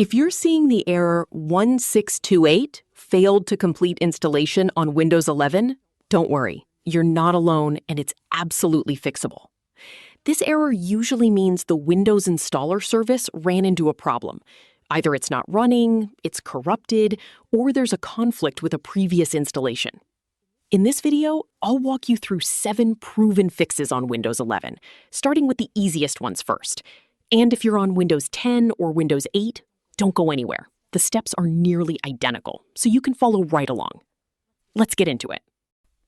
If you're seeing the error 1628, failed to complete installation on Windows 11, don't worry, you're not alone and it's absolutely fixable. This error usually means the Windows installer service ran into a problem. Either it's not running, it's corrupted, or there's a conflict with a previous installation. In this video, I'll walk you through 7 proven fixes on Windows 11, starting with the easiest ones first. And if you're on Windows 10 or Windows 8, don't go anywhere. The steps are nearly identical, so you can follow right along. Let's get into it.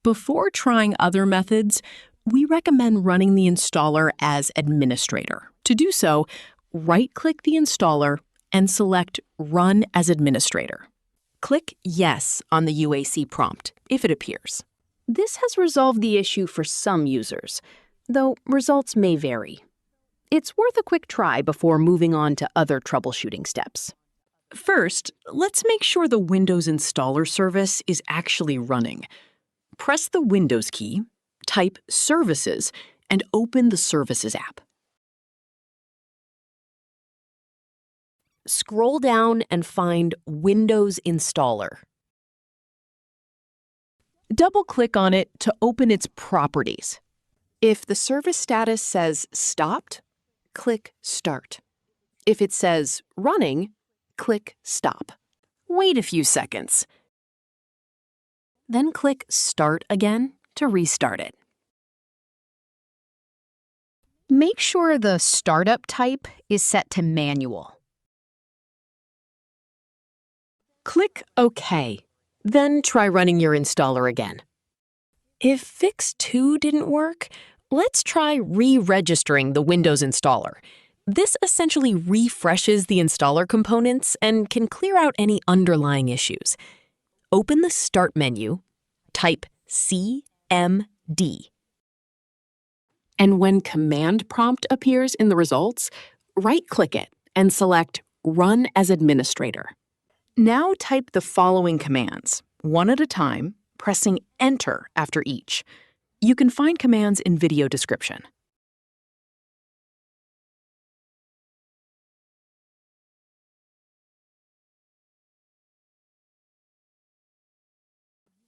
Before trying other methods, we recommend running the installer as administrator. To do so, right-click the installer and select Run as Administrator. Click Yes on the UAC prompt if it appears. This has resolved the issue for some users, though results may vary. It's worth a quick try before moving on to other troubleshooting steps. First, let's make sure the Windows installer service is actually running. Press the Windows key, type Services, and open the Services app. Scroll down and find Windows Installer. Double-click on it to open its properties. If the service status says Stopped, click Start. If it says Running, click Stop. Wait a few seconds. Then click Start again to restart it. Make sure the startup type is set to Manual. Click OK. Then try running your installer again. If Fix 2 didn't work, let's try re-registering the Windows installer. This essentially refreshes the installer components and can clear out any underlying issues. Open the Start menu, type CMD. And when Command Prompt appears in the results, right-click it and select Run as Administrator. Now type the following commands, one at a time, pressing Enter after each. You can find commands in video description.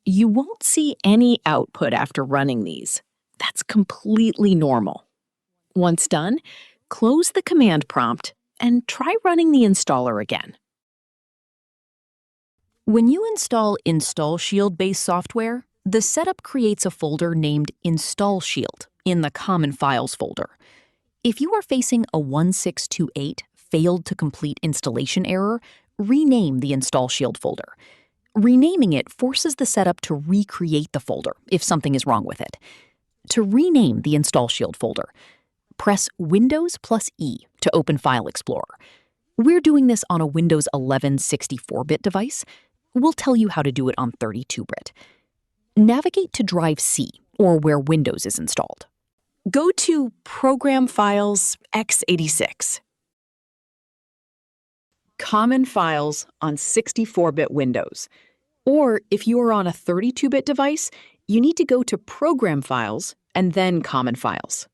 You won't see any output after running these. That's completely normal. Once done, close the command prompt and try running the installer again. When you install InstallShield-based software, the setup creates a folder named InstallShield in the Common Files folder. If you are facing a 1628 failed to complete installation error, rename the InstallShield folder. Renaming it forces the setup to recreate the folder if something is wrong with it. To rename the InstallShield folder, press Windows plus E to open File Explorer. We're doing this on a Windows 11 64-bit device. We'll tell you how to do it on 32-bit. Navigate to Drive C, or where Windows is installed. Go to Program Files x86. Common Files on 64-bit Windows. Or if you are on a 32-bit device, you need to go to Program Files and then Common Files.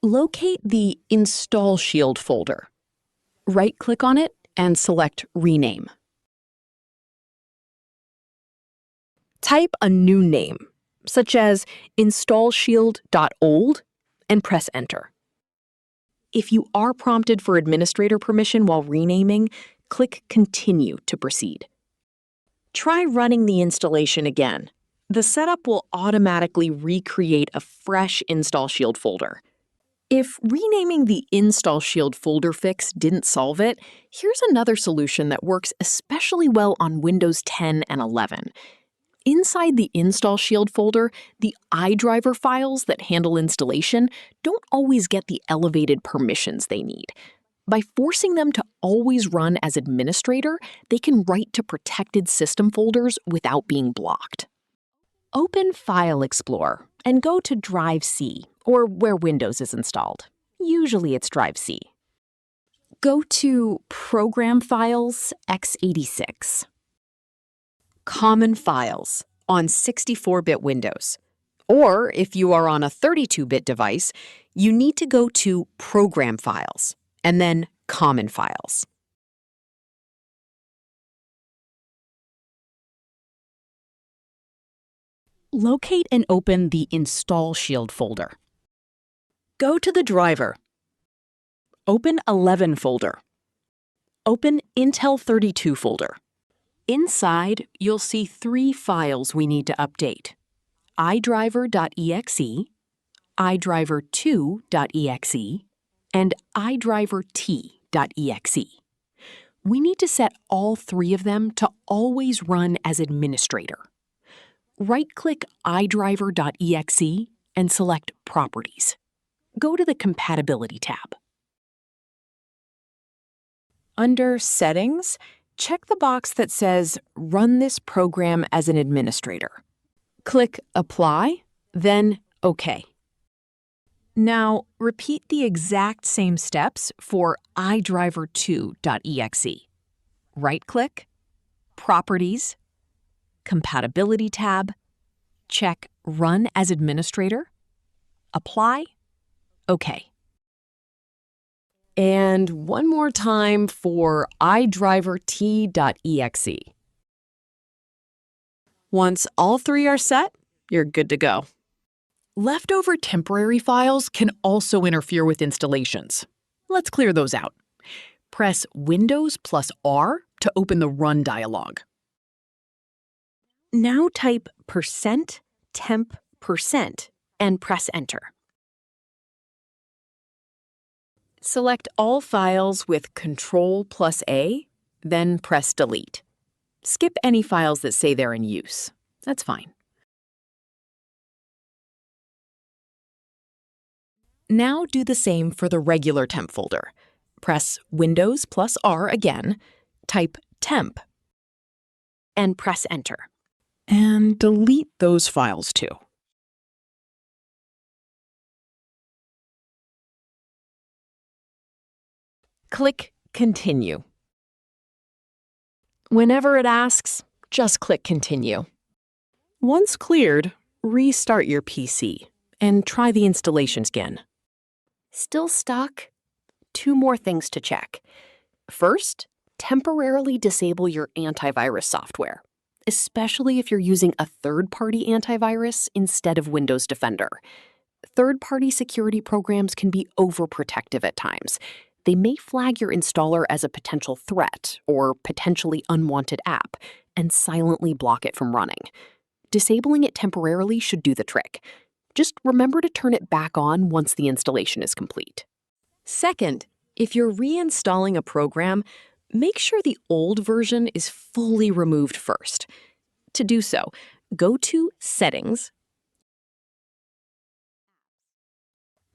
Locate the InstallShield folder. Right-click on it and select Rename. Type a new name, such as InstallShield.old, and press Enter. If you are prompted for administrator permission while renaming, click Continue to proceed. Try running the installation again. The setup will automatically recreate a fresh InstallShield folder. If renaming the InstallShield folder fix didn't solve it, here's another solution that works especially well on Windows 10 and 11. Inside the InstallShield folder, the IDriver files that handle installation don't always get the elevated permissions they need. By forcing them to always run as administrator, they can write to protected system folders without being blocked. Open File Explorer and go to Drive C, or where Windows is installed. Usually it's Drive C. Go to Program Files x86. Common Files on 64-bit Windows. Or if you are on a 32-bit device, you need to go to Program Files and then Common Files. Locate and open the InstallShield folder. Go to the driver. Open 11 folder. Open Intel 32 folder. Inside, you'll see 3 files we need to update: IDriver.exe, IDriver2.exe, and IDriverT.exe. We need to set all 3 of them to always run as administrator. Right-click iDriver.exe and select Properties. Go to the Compatibility tab. Under Settings, check the box that says Run this program as an administrator. Click Apply, then OK. Now, repeat the exact same steps for iDriver2.exe. Right-click, Properties, Compatibility tab, check Run as Administrator, Apply, OK. And one more time for iDriverT.exe. Once all 3 are set, you're good to go. Leftover temporary files can also interfere with installations. Let's clear those out. Press Windows plus R to open the Run dialog. Now type %temp% and press Enter. Select all files with Ctrl+A, then press Delete. Skip any files that say they're in use. That's fine. Now do the same for the regular temp folder. Press Windows plus R again, type temp, and press Enter. And delete those files too. Click Continue. Whenever it asks, just click Continue. Once cleared, restart your PC and try the installation again. Still stuck? 2 more things to check. First, temporarily disable your antivirus software, especially if you're using a third-party antivirus instead of Windows Defender. Third-party security programs can be overprotective at times. They may flag your installer as a potential threat or potentially unwanted app and silently block it from running. Disabling it temporarily should do the trick. Just remember to turn it back on once the installation is complete. Second, if you're reinstalling a program, make sure the old version is fully removed first. To do so, go to Settings,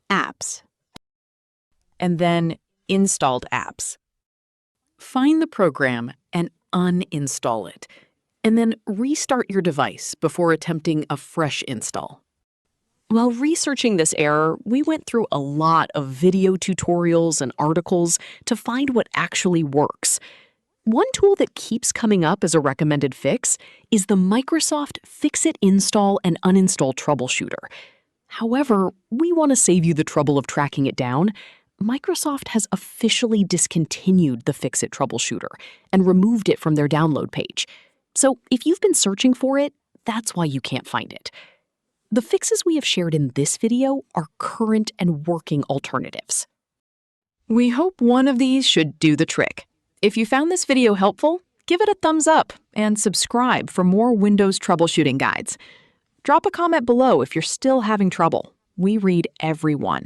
Apps, and then Installed Apps. Find the program and uninstall it, and then restart your device before attempting a fresh install. While researching this error, we went through a lot of video tutorials and articles to find what actually works. One tool that keeps coming up as a recommended fix is the Microsoft Fix-It Install and Uninstall Troubleshooter. However, we want to save you the trouble of tracking it down. Microsoft has officially discontinued the Fix-It Troubleshooter and removed it from their download page. So if you've been searching for it, that's why you can't find it. The fixes we have shared in this video are current and working alternatives. We hope one of these should do the trick. If you found this video helpful, give it a thumbs up and subscribe for more Windows troubleshooting guides. Drop a comment below if you're still having trouble. We read every one.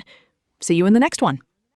See you in the next one.